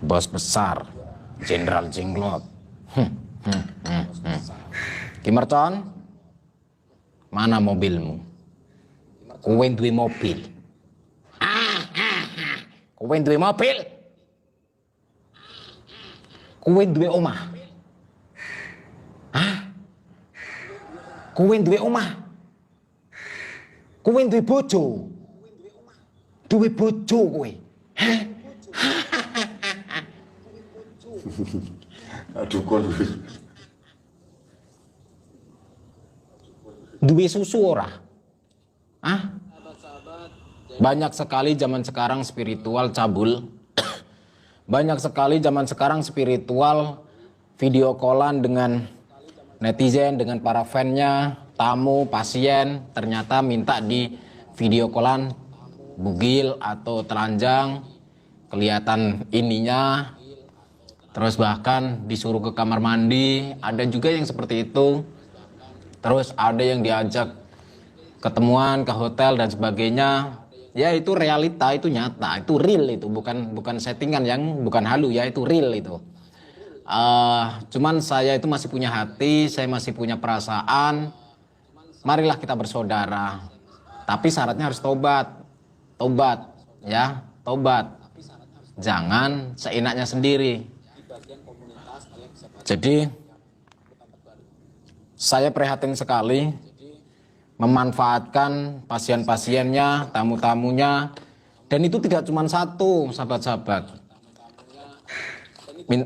Bos besar, Jenderal Jenglot. Kimercon, mana mobilmu? Kowe duwe mobil. Kowe duwe mobil. Kowe duwe omah. Kowe duwe omah. Kowe duwe bojo. Duwe bojo kowe. Aduh kon. Duwe susu ora? Banyak sekali zaman sekarang spiritual cabul. Banyak sekali zaman sekarang spiritual video callan dengan netizen, dengan para fannya, tamu, pasien, ternyata minta di video callan bugil atau telanjang, kelihatan ininya, terus bahkan disuruh ke kamar mandi, ada juga yang seperti itu. Terus ada yang diajak ketemuan ke hotel dan sebagainya. Ya itu realita, itu nyata, itu real, itu bukan settingan, yang bukan halu ya, itu real itu. Cuman saya itu masih punya hati, saya masih punya perasaan. Marilah kita bersaudara. Tapi syaratnya harus tobat. Tobat ya, tobat. Jangan seenaknya sendiri. Jadi saya prihatin sekali memanfaatkan pasien-pasiennya, tamu-tamunya, dan itu tidak cuma satu, sahabat-sahabat.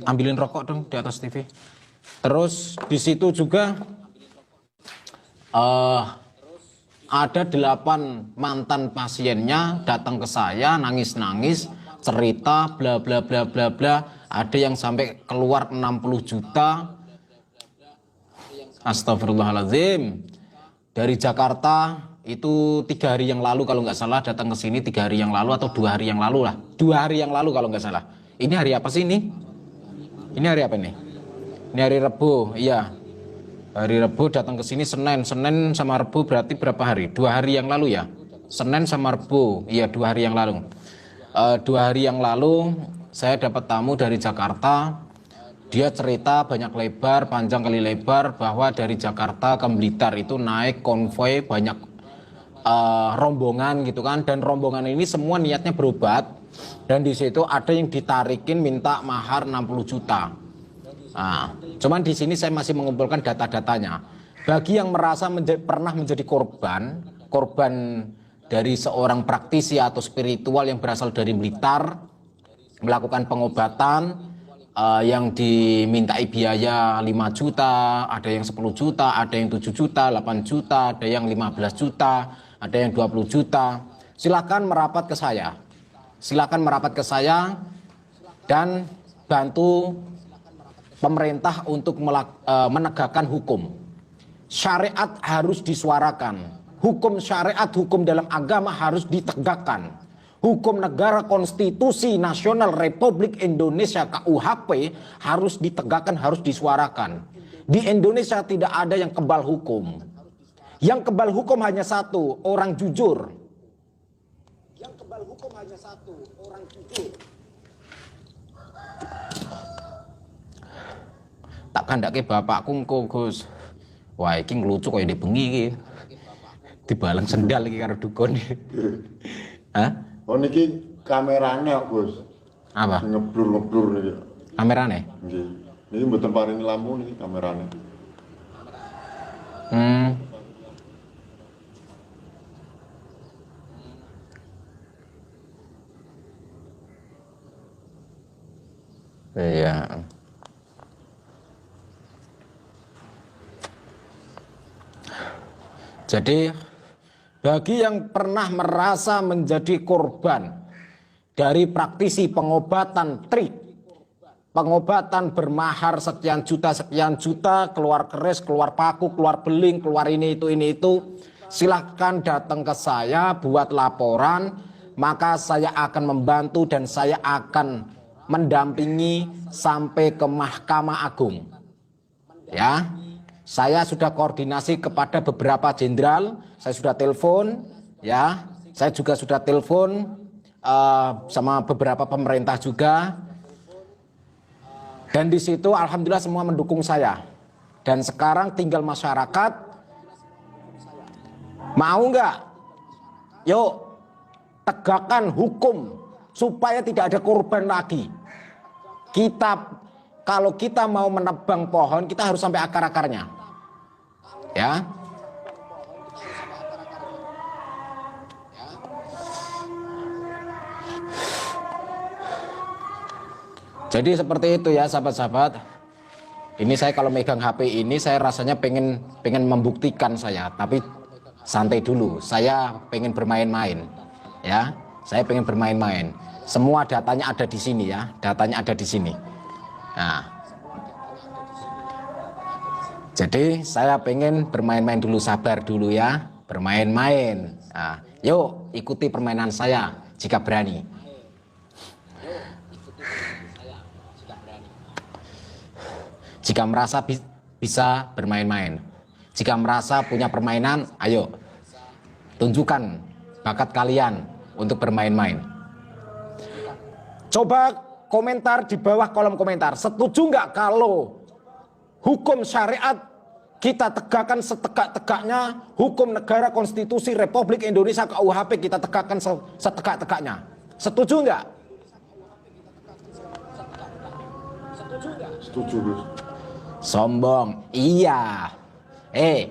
Ambilin rokok dong di atas TV. Terus di situ juga ada 8 mantan pasiennya datang ke saya nangis-nangis, cerita bla bla bla bla bla. Ada yang sampai keluar 60 juta. Astagfirullahaladzim. Dari Jakarta itu 3 hari yang lalu kalau nggak salah datang ke sini, 3 hari yang lalu atau 2 hari yang lalu lah. 2 hari yang lalu kalau nggak salah. Ini hari apa sih ini? Ini hari apa nih? Ini hari Rabu, iya. Hari Rabu datang ke sini Senin sama Rabu berarti berapa hari? 2 hari yang lalu ya. Senin sama Rabu, iya 2 hari yang lalu. 2 hari yang lalu saya dapat tamu dari Jakarta. Dia cerita banyak lebar, panjang kali lebar bahwa dari Jakarta ke Blitar itu naik konvoy banyak rombongan gitu kan, dan rombongan ini semua niatnya berobat, dan di situ ada yang ditarikin minta mahar 60 juta. Nah, cuman di sini saya masih mengumpulkan data-datanya. Bagi yang merasa pernah menjadi korban dari seorang praktisi atau spiritual yang berasal dari Blitar, melakukan pengobatan, yang dimintai biaya 5 juta, ada yang 10 juta, ada yang 7 juta, 8 juta, ada yang 15 juta, ada yang 20 juta. Silakan merapat ke saya. Silakan merapat ke saya dan bantu pemerintah untuk menegakkan hukum. Syariat harus disuarakan. Hukum syariat, hukum dalam agama harus ditegakkan. Hukum negara konstitusi nasional Republik Indonesia KUHP harus ditegakkan, harus disuarakan. Di Indonesia tidak ada yang kebal hukum. Yang kebal hukum hanya satu, orang jujur. Yang kebal hukum hanya satu, orang jujur. Tak kandake bapakku engko Gus. Wah iki nglucu koyo dibengi iki. Dibalang sendal iki karo dukun. Hah? Oh niki kamerane kok, Gus. Apa? Ngeblur niki. Kamerane? Nggih. Niki mboten paring lampu niki kamerane. Iya. Jadi bagi yang pernah merasa menjadi korban dari praktisi pengobatan trik, pengobatan bermahar sekian juta, keluar keris, keluar paku, keluar beling, keluar ini itu, silahkan datang ke saya buat laporan, maka saya akan membantu dan saya akan mendampingi sampai ke Mahkamah Agung. Ya. Saya sudah koordinasi kepada beberapa jenderal, saya sudah telepon, ya, saya juga sudah telepon sama beberapa pemerintah juga. Dan di situ alhamdulillah semua mendukung saya. Dan sekarang tinggal masyarakat mau nggak? Yuk tegakkan hukum supaya tidak ada korban lagi. Kalau kita mau menebang pohon, kita harus sampai akar-akarnya. Ya. Jadi seperti itu ya sahabat-sahabat. Ini saya kalau megang HP ini saya rasanya pengen membuktikan saya, tapi santai dulu. Saya pengen bermain-main. Ya, saya pengen bermain-main. Semua datanya ada di sini ya, datanya ada di sini. Nah, jadi saya pengen bermain-main dulu, sabar dulu ya, bermain-main. Nah, yuk ikuti permainan saya jika berani. Jika merasa bisa bermain-main, jika merasa punya permainan, ayo tunjukkan bakat kalian untuk bermain-main. Coba komentar di bawah kolom komentar, setuju nggak kalau hukum syariat kita tegakkan setegak-tegaknya, hukum negara konstitusi Republik Indonesia KUHP kita tegakkan setegak-tegaknya? Setuju nggak? Setuju, Gus. Sombong, iya.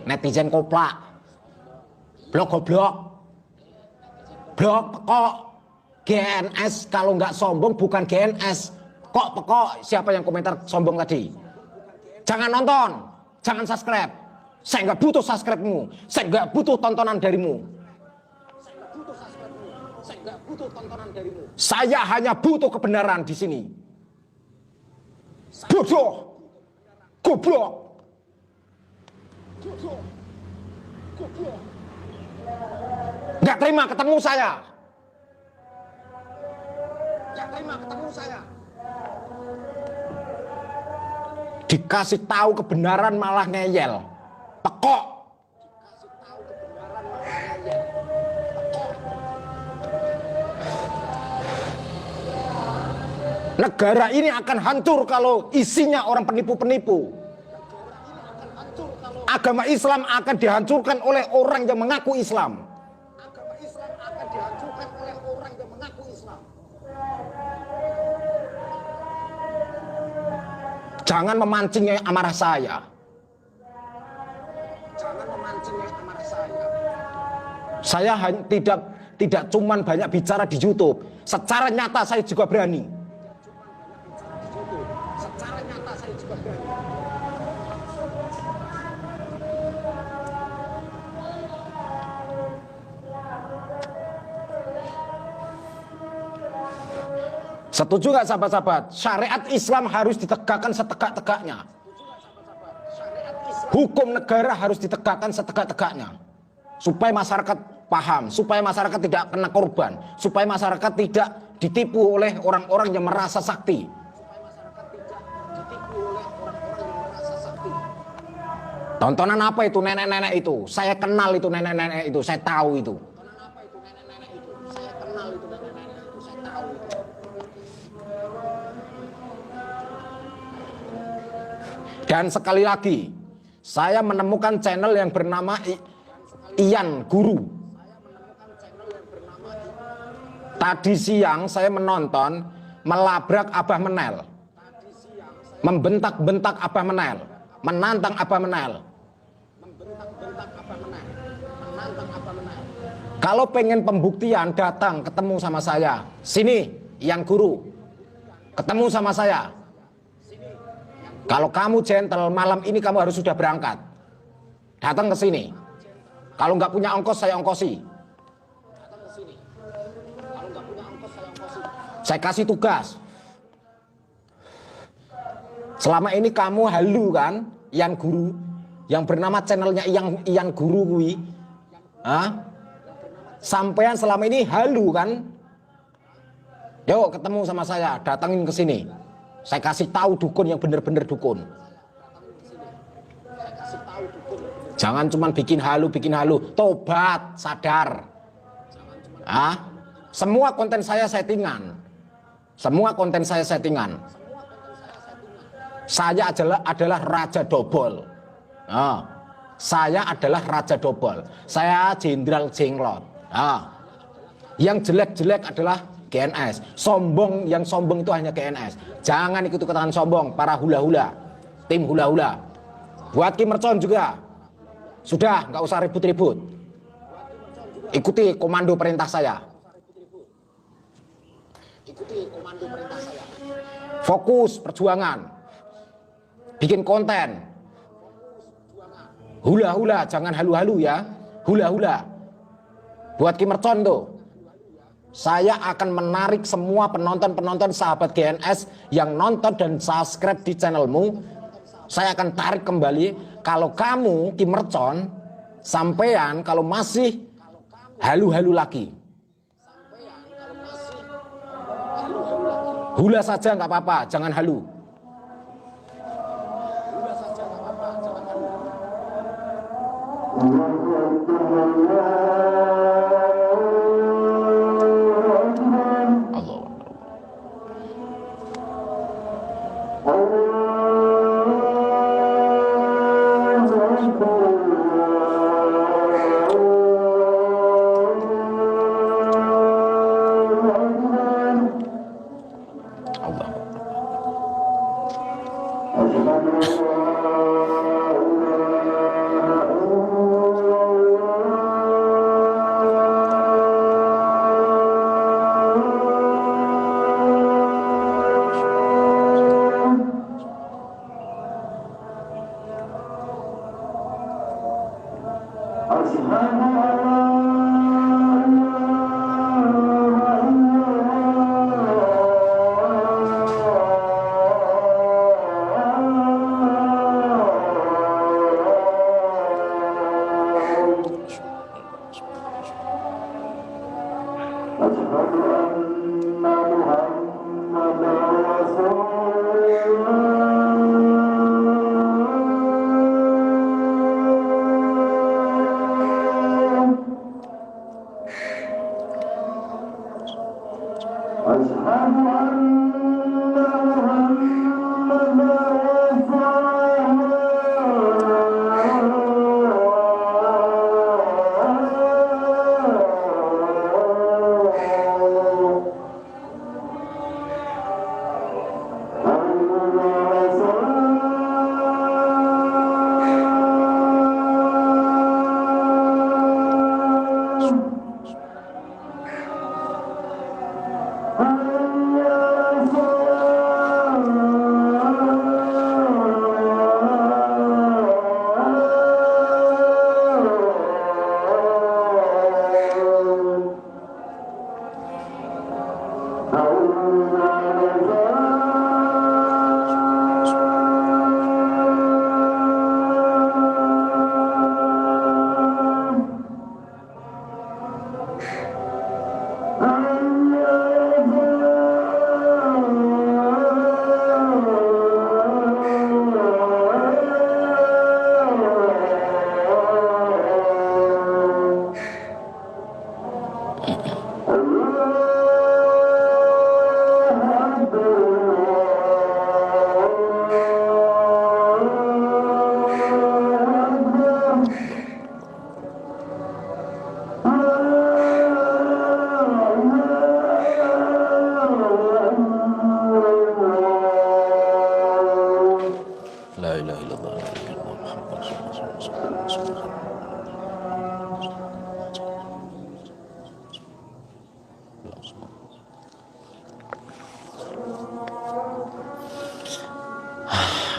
Netizen koplak, blok goblok, blok kok GNS. Kalau nggak sombong bukan GNS. Kok pekok? Siapa yang komentar sombong tadi? Jangan nonton, jangan subscribe. Saya nggak butuh subscribe-mu, saya nggak butuh tontonan darimu. Saya hanya butuh kebenaran di sini. Bodoh. Goblok. Nggak terima ketemu saya. Dikasih tahu kebenaran malah ngeyel. Pekok. Negara ini akan hancur kalau isinya orang penipu-penipu. Agama Islam akan dihancurkan oleh orang yang mengaku Islam. Jangan memancing amarah saya. Saya tidak cuman banyak bicara di YouTube. Secara nyata saya juga berani. Setuju nggak sahabat-sahabat? Syariat Islam harus ditegakkan setegak-tegaknya. Hukum negara harus ditegakkan setegak-tegaknya. Supaya masyarakat paham, supaya masyarakat tidak kena korban, supaya masyarakat tidak ditipu oleh orang-orang yang merasa sakti. Tontonan apa itu nenek-nenek itu? Saya kenal itu nenek-nenek itu, saya tahu itu. Dan sekali lagi, saya menemukan channel yang bernama Ian Guru. Tadi siang saya menonton melabrak Abah Menel, membentak-bentak Abah Menel, menantang Abah Menel. Kalau pengen pembuktian, datang ketemu sama saya. Sini, Ian Guru, ketemu sama saya. Kalau kamu gentle, malam ini kamu harus sudah berangkat. Datang ke sini. Kalau nggak punya ongkos, saya ongkosi. Saya kasih tugas. Selama ini kamu halu kan, Ian Guru, yang bernama channelnya Ian Guru kui. Sampean selama ini halu kan? Yuk ketemu sama saya, datangin ke sini. Saya kasih tahu dukun yang benar-benar dukun. Jangan cuma bikin halu, tobat, sadar. Semua konten saya settingan. Semua konten saya settingan. Saya adalah raja dobol. Nah, saya adalah raja dobol. Saya jenderal jenglot. Nah, yang jelek-jelek adalah GNS. Yang sombong itu hanya GNS. Jangan ikut-ikutan sombong para hula-hula, tim hula-hula. Buat Ki Mercon juga. Sudah, nggak usah ribut-ribut. Ikuti komando perintah saya. Fokus perjuangan. Bikin konten. Hula-hula, jangan halu-halu ya. Hula-hula. Buat Ki Mercon tuh. Saya akan menarik semua penonton-penonton sahabat GNS yang nonton dan subscribe di channelmu. Saya akan tarik kembali. Kalau kamu Ki Mercon, sampean kalau masih halu-halu lagi. Hula saja nggak apa-apa, jangan halu.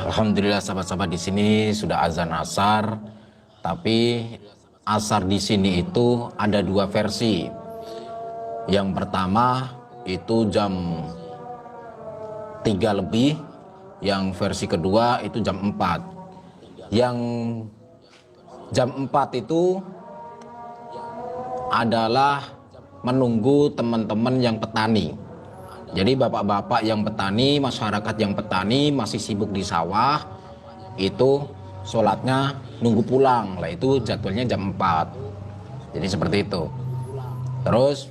Alhamdulillah sahabat-sahabat, di sini sudah azan asar, tapi asar di sini itu ada dua versi. Yang pertama itu jam 3 lebih, yang versi kedua itu jam 4. Yang jam 4 itu adalah menunggu teman-teman yang petani. Jadi bapak-bapak yang petani, masyarakat yang petani masih sibuk di sawah, itu sholatnya nunggu pulang lah, itu jadwalnya jam 4. Jadi seperti itu. Terus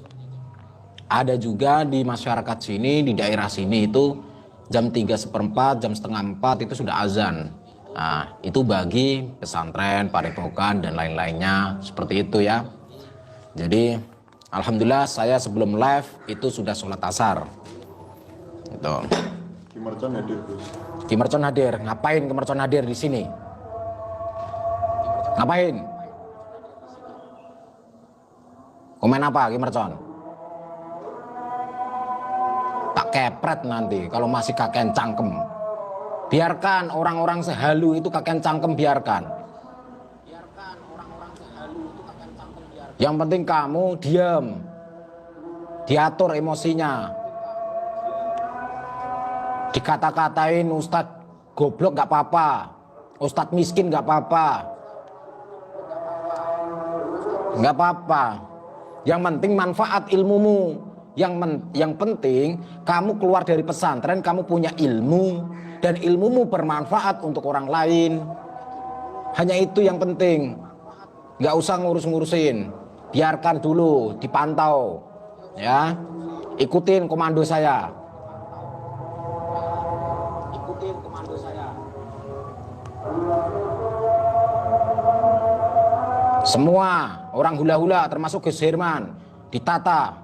ada juga di masyarakat sini, di daerah sini itu jam 3:15, jam setengah 4 itu sudah azan. Nah, itu bagi pesantren, padepokan dan lain-lainnya seperti itu ya. Jadi alhamdulillah saya sebelum live itu sudah sholat asar. Itu. Ki Mercon hadir, Gus. Ki Mercon hadir. Ngapain Ki Mercon hadir di sini? Ngapain? Komen apa Ki Mercon? Tak kepret nanti kalau masih kakean cangkem. Biarkan orang-orang sehalu itu kakean cangkem, biarkan. Yang penting kamu diam. Diatur emosinya. Dikata-katain Ustadz goblok gak apa-apa. Ustadz miskin gak apa-apa. Gak apa-apa. Yang penting manfaat ilmumu. Yang penting kamu keluar dari pesantren, kamu punya ilmu. Dan ilmumu bermanfaat untuk orang lain. Hanya itu yang penting. Gak usah ngurus-ngurusin. Biarkan dulu, dipantau. Ya, ikutin komando saya. Ikutin komando saya. Semua orang hula-hula termasuk Gus Herman ditata.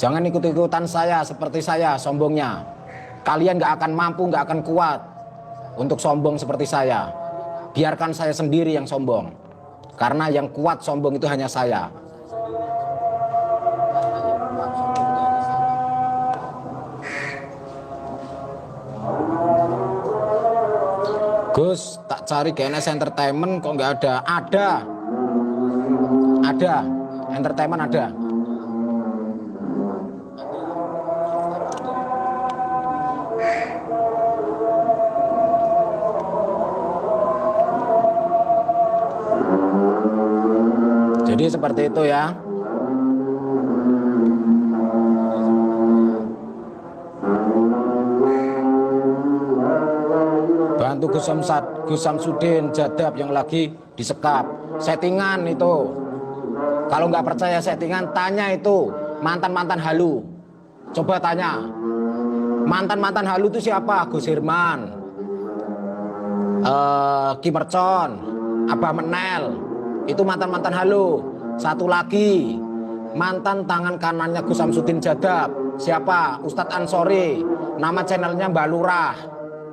Jangan ikut-ikutan saya seperti saya sombongnya. Kalian gak akan mampu, gak akan kuat untuk sombong seperti saya. Biarkan saya sendiri yang sombong. Karena yang kuat sombong itu hanya saya. Gus, tak cari GNS Entertainment kok nggak ada? Ada, entertainment ada. Jadi seperti itu ya. Bantu Gus Samsudin Jadab yang lagi disekap. Settingan itu. Kalau nggak percaya settingan, tanya itu mantan-mantan halu. Coba tanya. Mantan-mantan halu itu siapa? Gus Herman, Ki Mercon, Abah Menel. Itu mantan-mantan halu. Satu lagi mantan tangan kanannya Gus Samsudin Jadab. Siapa? Ustadz Ansori. Nama channelnya Mbak Lurah.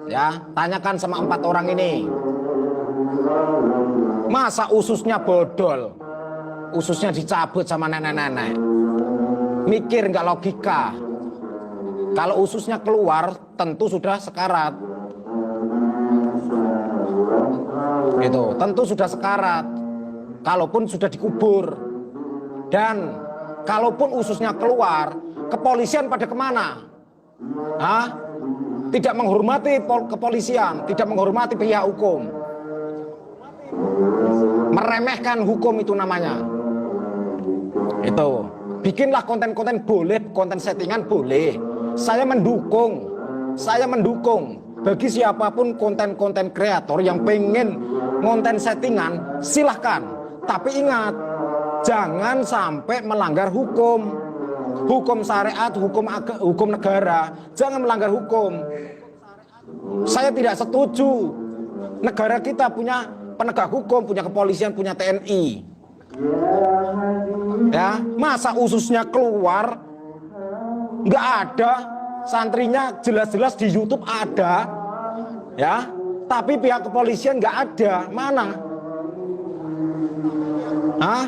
Ya, tanyakan sama 4 orang ini. Masa ususnya bodol? Ususnya dicabut sama nenek-nenek. Mikir nggak logika. Kalau ususnya keluar, tentu sudah sekarat. Gitu, tentu sudah sekarat. Kalaupun sudah dikubur. Dan kalaupun ususnya keluar, kepolisian pada kemana? Hah? Tidak menghormati kepolisian, tidak menghormati pihak hukum. Meremehkan hukum itu namanya. Itu. Bikinlah konten-konten boleh, konten settingan boleh. Saya mendukung. Saya mendukung. Bagi siapapun konten-konten kreator yang pengen konten settingan, silahkan. Tapi ingat, jangan sampai melanggar hukum. Hukum syariat, hukum negara, jangan melanggar hukum. Saya tidak setuju. Negara kita punya penegak hukum, punya kepolisian, punya TNI. Ya, masa ususnya keluar, nggak ada, santrinya jelas-jelas di YouTube ada, ya, tapi pihak kepolisian nggak ada, mana? Hah?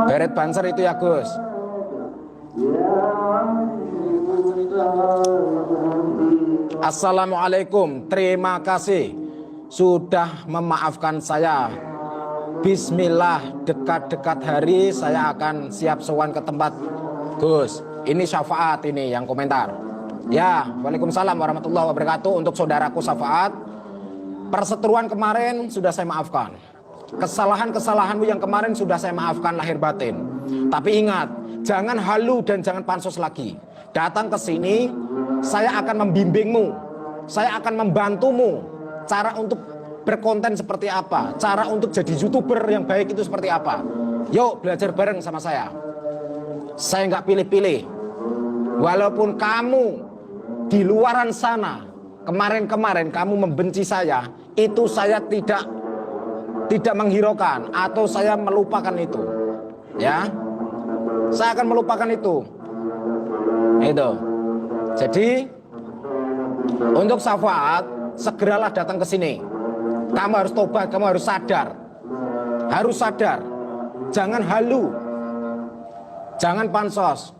Beret banser itu ya Gus. Assalamualaikum, terima kasih sudah memaafkan saya. Bismillah, dekat-dekat hari saya akan siap sowan ke tempat Gus. Ini Syafaat ini yang komentar. Ya, Waalaikumsalam warahmatullahi wabarakatuh. Untuk saudaraku Syafaat, perseteruan kemarin sudah saya maafkan. Kesalahan-kesalahanmu yang kemarin sudah saya maafkan lahir batin. Tapi ingat, jangan halu dan jangan pansos lagi. Datang ke sini, saya akan membimbingmu. Saya akan membantumu. Cara untuk berkonten seperti apa. Cara untuk jadi YouTuber yang baik itu seperti apa. Yuk belajar bareng sama saya. Saya nggak pilih-pilih. Walaupun kamu di luaran sana kemarin-kemarin kamu membenci saya, itu saya tidak menghiraukan atau saya melupakan itu. Ya, saya akan melupakan itu. Itu. Jadi untuk syafaat segeralah datang ke sini. Kamu harus tobat, kamu harus sadar. Harus sadar. Jangan halu. Jangan pansos.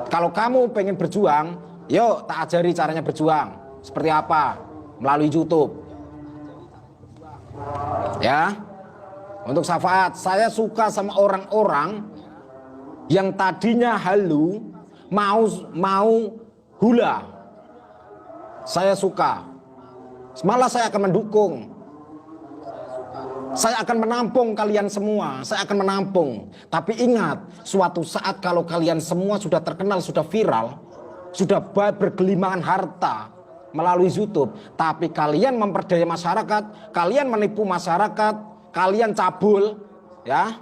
Kalau kamu pengen berjuang, yuk tak ajari caranya berjuang. Seperti apa? Melalui YouTube. Ya. Untuk syafaat, saya suka sama orang-orang yang tadinya halu, mau hula. Saya suka. Malah saya akan mendukung. Saya akan menampung kalian semua. Saya akan menampung. Tapi ingat, suatu saat kalau kalian semua sudah terkenal, sudah viral, sudah bergelimangan harta melalui YouTube, tapi kalian memperdaya masyarakat, kalian menipu masyarakat, kalian cabul, ya,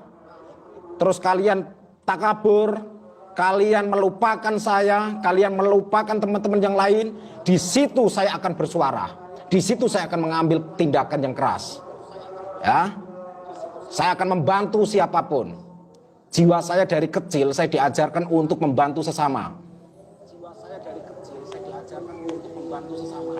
terus kalian takabur, kalian melupakan saya, kalian melupakan teman-teman yang lain, di situ saya akan bersuara, di situ saya akan mengambil tindakan yang keras. Ya, saya akan membantu siapapun. Jiwa saya dari kecil saya diajarkan untuk membantu sesama. Jiwa saya dari kecil saya diajarkan untuk membantu sesama.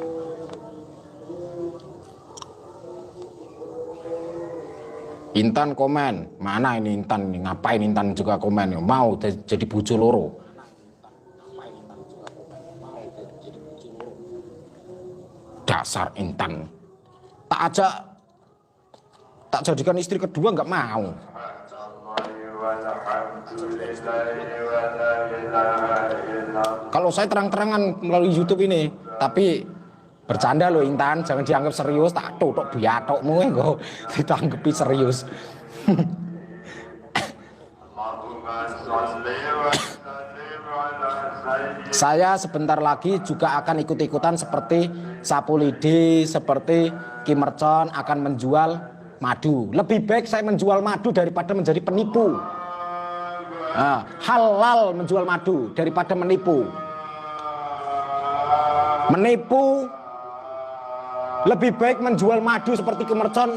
Intan komen, mana ini Intan? Ngapain Intan juga komen? Mau jadi bojo loro. Dasar Intan. Tak jadikan istri kedua nggak mau. Kalau saya terang-terangan melalui YouTube ini, tapi bercanda loh Intan, jangan dianggap serius. Tak tutuk biatokmu kok ditanggapi serius. Saya sebentar lagi juga akan ikut-ikutan seperti Sapulidi, seperti Kim Mercon akan menjual madu. Lebih baik saya menjual madu daripada menjadi penipu. Nah, halal menjual madu daripada menipu. Menipu lebih baik menjual madu seperti Kim Mercon.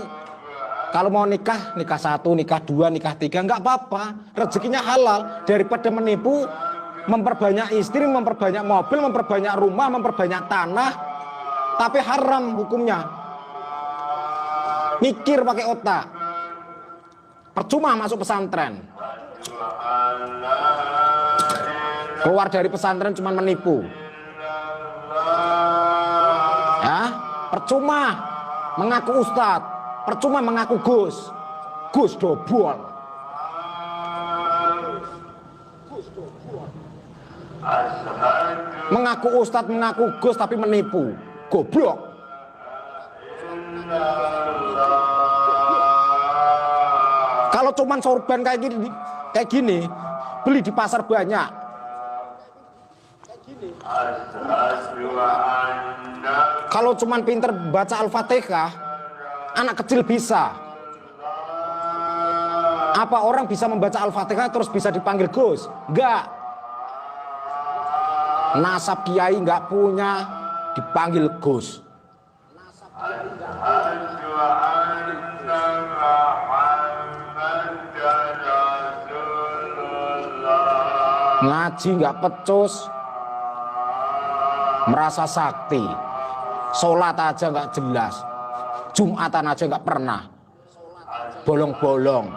Kalau mau nikah, nikah 1, nikah 2, nikah 3, nggak apa-apa. Rezekinya halal daripada menipu, memperbanyak istri, memperbanyak mobil, memperbanyak rumah, memperbanyak tanah, tapi haram hukumnya. Mikir pakai otak. Percuma masuk pesantren. Keluar dari pesantren cuma menipu. Ya, percuma mengaku ustadz, percuma mengaku Gus. Gus dobol. Mengaku ustadz, mengaku Gus tapi menipu. Goblok. Kalau cuman sorban kayak gini, beli di pasar banyak. Kalau cuman pinter baca Al-Fatihah, anak kecil bisa. Apa orang bisa membaca Al-Fatihah terus bisa dipanggil Gus? Enggak. Nasab kiai enggak punya, dipanggil Gus. Ngaji nggak pecus, merasa sakti, sholat aja nggak jelas, Jumatan aja nggak pernah, bolong-bolong.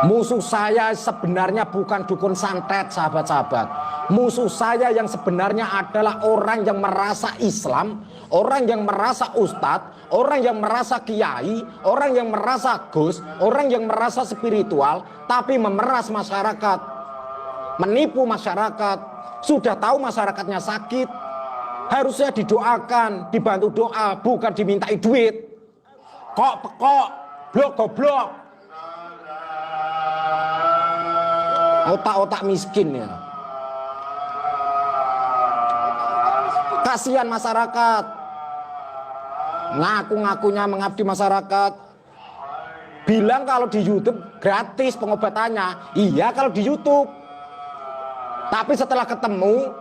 Musuh saya sebenarnya bukan dukun santet, sahabat-sahabat. Musuh saya yang sebenarnya adalah orang yang merasa Islam, orang yang merasa ustadz, orang yang merasa kiai, orang yang merasa gus, orang yang merasa spiritual, tapi memeras masyarakat, menipu masyarakat. Sudah tahu masyarakatnya sakit, harusnya didoakan, dibantu doa, bukan dimintai duit. Kok pekok, blok goblok. Otak-otak miskin ya. Kasihan masyarakat. ngaku-ngakunya mengabdi masyarakat, bilang kalau di YouTube gratis pengobatannya. Iya kalau di YouTube, tapi setelah ketemu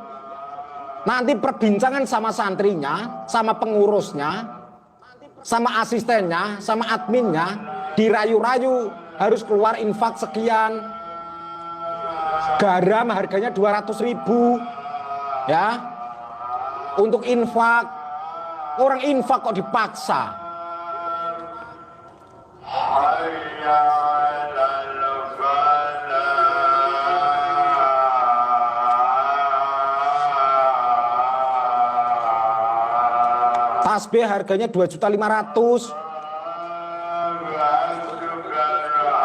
nanti perbincangan sama santrinya, sama pengurusnya, sama asistennya, sama adminnya, dirayu-rayu harus keluar infak sekian. Garam harganya 200.000 ya untuk infak. Orang infak kok dipaksa. Tasbih harganya 2.500.000.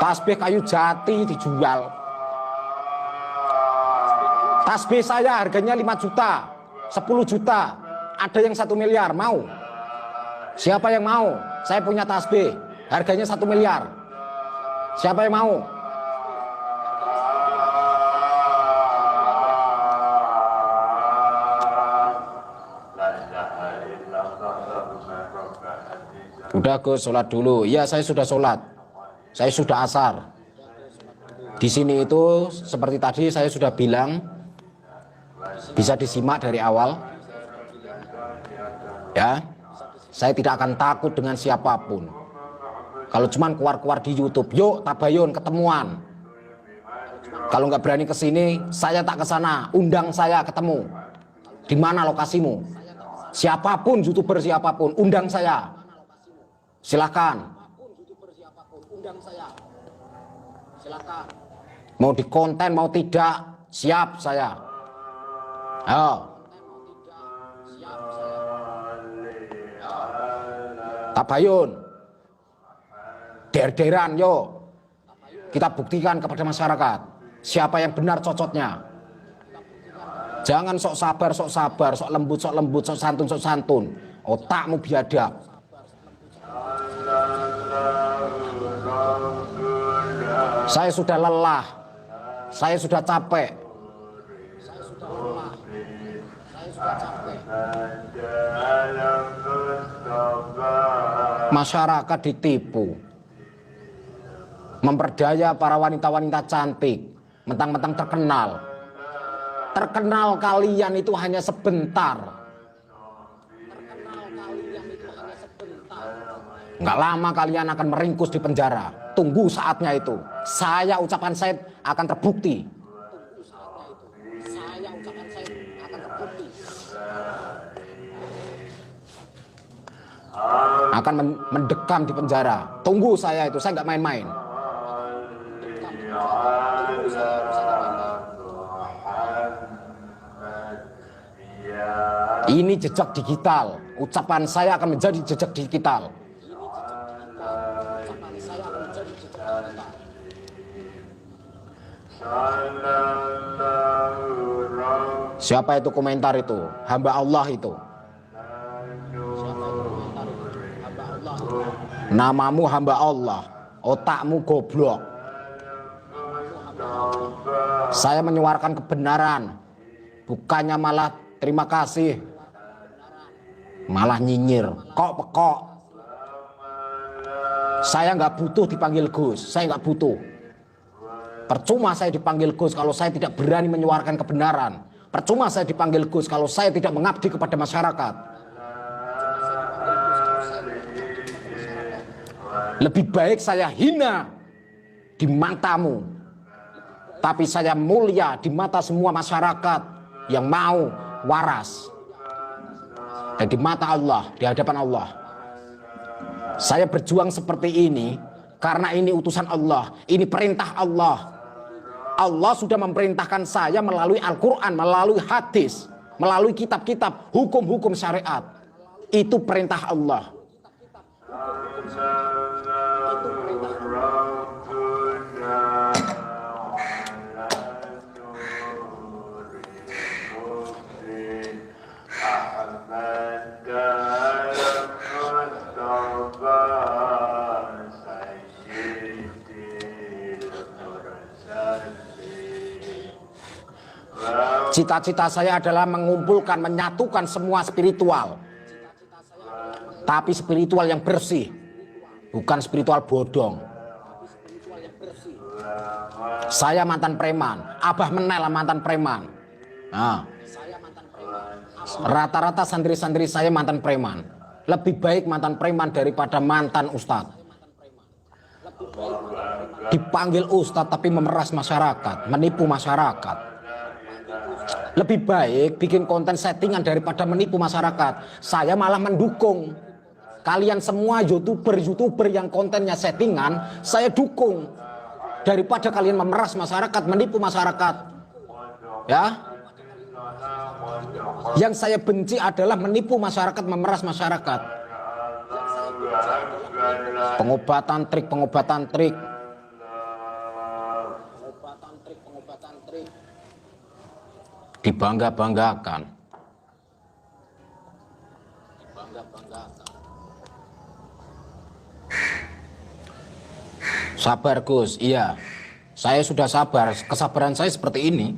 Tasbih kayu jati dijual. Tasbih saya harganya 5 juta, 10 juta, ada yang 1 miliar, mau? Siapa yang mau? Saya punya tasbih, harganya 1 miliar. Siapa yang mau? Udah Gus, sholat dulu. Iya, saya sudah sholat. Saya sudah asar. Di sini itu seperti tadi saya sudah bilang, bisa disimak dari awal. Ya, saya tidak akan takut dengan siapapun. Kalau cuman keluar-keluar di YouTube, yuk tabayun ketemuan. Kalau nggak berani ke sini, saya tak ke sana. Undang saya ketemu. Di mana lokasimu? Siapapun, YouTuber siapapun, undang saya. Silakan. Mau di konten mau tidak, siap saya. Ayo. Tabayun. Der-deran yuk. Kita buktikan kepada masyarakat siapa yang benar cocotnya. Jangan sok sabar, sok lembut, sok santun. Otakmu biadab. Saya sudah lelah. Saya sudah capek. Masyarakat ditipu, memperdaya para wanita-wanita cantik, mentang-mentang terkenal kalian itu hanya sebentar. Nggak lama kalian akan meringkus di penjara. Tunggu saatnya itu. Ucapan saya akan terbukti. Akan mendekam di penjara. Tunggu saya itu, saya nggak main-main. Ini jejak digital. Ucapan saya akan menjadi jejak digital. Siapa itu komentar itu? Hamba Allah itu. Namamu hamba Allah, otakmu goblok. Saya menyuarakan kebenaran, bukannya malah terima kasih, malah nyinyir, kok pekok. Saya nggak butuh dipanggil Gus, saya nggak butuh. Percuma saya dipanggil Gus kalau saya tidak berani menyuarakan kebenaran. Percuma saya dipanggil Gus kalau saya tidak mengabdi kepada masyarakat. Lebih baik saya hina di matamu, tapi saya mulia di mata semua masyarakat yang mau waras. Dan di mata Allah, di hadapan Allah. Saya berjuang seperti ini karena ini utusan Allah, ini perintah Allah. Allah sudah memerintahkan saya melalui Al-Quran, melalui hadis, melalui kitab-kitab, hukum-hukum syariat. Itu perintah Allah. Cita-cita saya adalah mengumpulkan, menyatukan semua spiritual. Tapi spiritual yang bersih, bukan spiritual bodong. Saya mantan preman, Abah Menel mantan preman. Nah, rata-rata santri-santri saya mantan preman. Lebih baik mantan preman daripada mantan ustadz. Dipanggil ustadz tapi memeras masyarakat, menipu masyarakat. Lebih baik bikin konten settingan daripada menipu masyarakat. Saya malah mendukung. Kalian semua youtuber yang kontennya settingan, saya dukung. Daripada kalian memeras masyarakat, menipu masyarakat. Ya. Yang saya benci adalah menipu masyarakat, memeras masyarakat. Pengobatan trik. Dibangga-banggakan. Sabar Gus, iya. Saya sudah sabar, kesabaran saya seperti ini.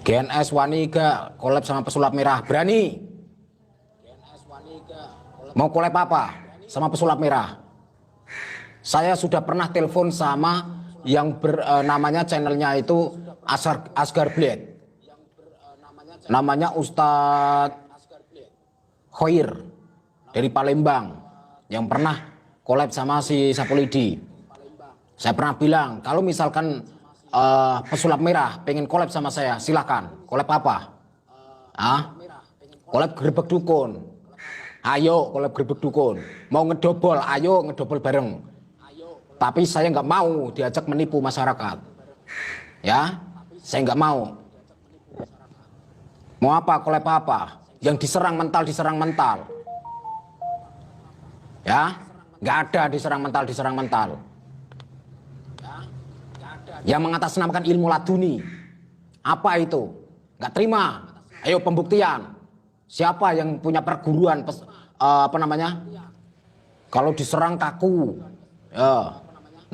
GNS wani gak collab sama pesulap merah? Berani. Mau collab apa sama pesulap merah? Saya sudah pernah telepon sama yang namanya channelnya itu Asgar Blade. Namanya Ustadz Khoir dari Palembang yang pernah collab sama si Sapolidi. Saya pernah bilang kalau misalkan pesulap merah pengen collab sama saya, silakan. Collab apa? Collab gerbek dukun. Ayo collab gerbek dukun. Mau ngedobol, ayo ngedobol bareng. Tapi saya nggak mau diajak menipu masyarakat. Ya, saya nggak mau. Mau apa collab apa? Yang diserang mental. Ya, nggak ada diserang mental. Yang mengatasnamakan ilmu laduni. Apa itu? Nggak terima. Ayo pembuktian. Siapa yang punya perguruan kalau diserang kaku. Ya.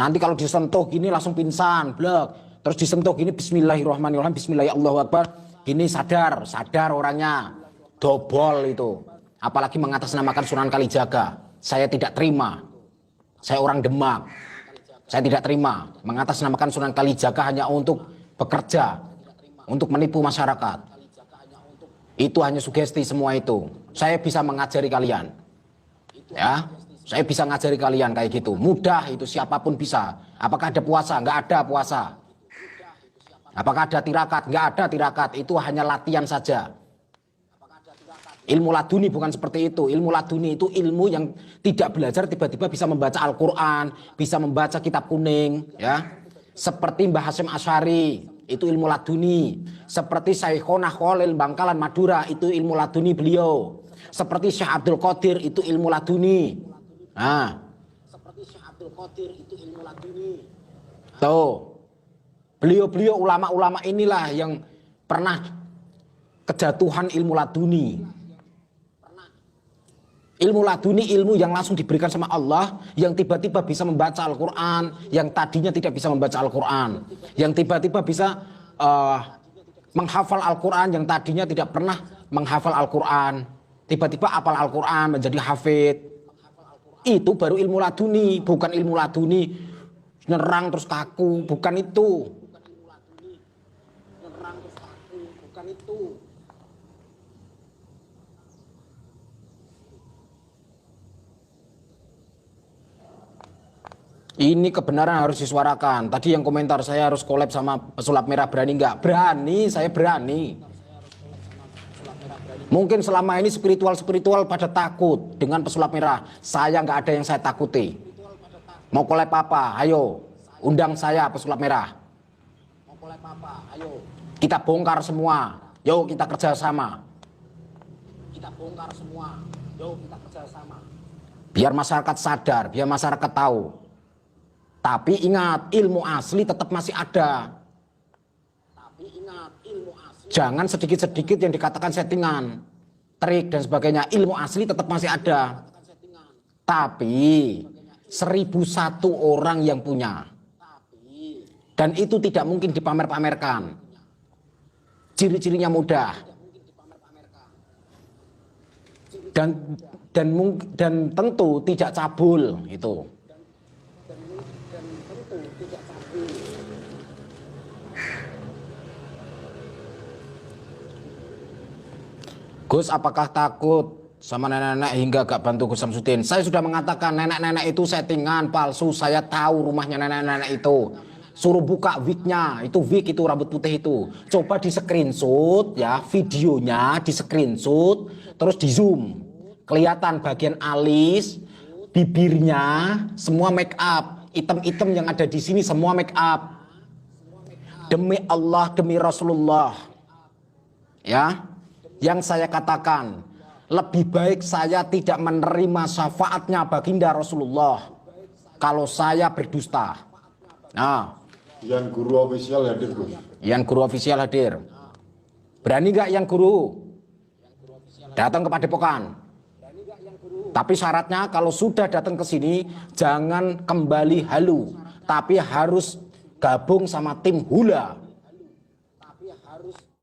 Nanti kalau disentuh gini langsung pingsan, blek. Terus disentuh gini bismillahirrahmanirrahim, bismillahirrahmanirrahim. Gini sadar orangnya. Dobol itu. Apalagi mengatasnamakan Sunan Kalijaga. Saya tidak terima. Saya orang Demak. Saya tidak terima mengatasnamakan Sunan Kalijaga hanya untuk bekerja, untuk menipu masyarakat. Itu hanya sugesti semua itu. Saya bisa mengajari kalian. Ya, saya bisa ngajari kalian kayak gitu. Mudah itu, siapapun bisa. Apakah ada puasa? Nggak ada puasa. Apakah ada tirakat? Nggak ada tirakat. Itu hanya latihan saja. Ilmu laduni bukan seperti itu. Ilmu laduni itu ilmu yang tidak belajar tiba-tiba bisa membaca Al-Quran, bisa membaca kitab kuning, ya. Seperti Mbah Hasyim Asy'ari, itu ilmu laduni. Seperti Syekhona Khalil Bangkalan Madura, itu ilmu laduni beliau. Seperti Syekh Abdul Qadir, itu ilmu laduni. Nah, seperti Syekh Abdul Qadir, itu ilmu laduni. Tuh. Beliau-beliau ulama-ulama inilah yang pernah kejatuhan ilmu laduni. Ilmu laduni, ilmu yang langsung diberikan sama Allah, yang tiba-tiba bisa membaca Al-Quran, yang tadinya tidak bisa membaca Al-Quran, yang tiba-tiba bisa menghafal Al-Quran, yang tadinya tidak pernah menghafal Al-Quran, tiba-tiba hafal Al-Quran menjadi hafid. Itu baru ilmu laduni, bukan ilmu laduni nyerang terus kaku, bukan itu. Ini kebenaran harus disuarakan. Tadi yang komentar saya harus collab sama pesulap merah, berani nggak? Berani, saya berani. Mungkin selama ini spiritual pada takut dengan pesulap merah. Saya nggak ada yang saya takuti. Mau collab apa? Ayo, undang saya pesulap merah. Mau collab apa? Ayo. Kita bongkar semua. Yuk kita kerjasama. Kita bongkar semua. Yuk kita kerjasama. Biar masyarakat sadar, biar masyarakat tahu. Tapi ingat, ilmu asli tetap masih ada. Jangan sedikit-sedikit yang dikatakan settingan, trik dan sebagainya. Ilmu asli tetap masih ada. Tapi 1001 orang yang punya. Dan itu tidak mungkin dipamer-pamerkan. Ciri-cirinya mudah. Dan tentu tidak cabul itu. Gus, apakah takut sama nenek-nenek hingga gak bantu Gus Samsudin? Saya sudah mengatakan nenek-nenek itu settingan, palsu. Saya tahu rumahnya nenek-nenek itu. Suruh buka wignya, itu wig itu rambut putih itu. Coba di screenshot ya, videonya di screenshot, terus di zoom. Kelihatan bagian alis, bibirnya, semua make up. Item-item yang ada di sini semua make up. Demi Allah, demi Rasulullah. Ya. Yang saya katakan, lebih baik saya tidak menerima syafaatnya baginda Rasulullah kalau saya berdusta. Nah, Yang guru ofisial hadir, Gus. yang guru ofisial hadir. Berani nggak yang guru datang ke Padepokan? Tapi syaratnya kalau sudah datang ke sini jangan kembali halu, tapi harus gabung sama tim hula.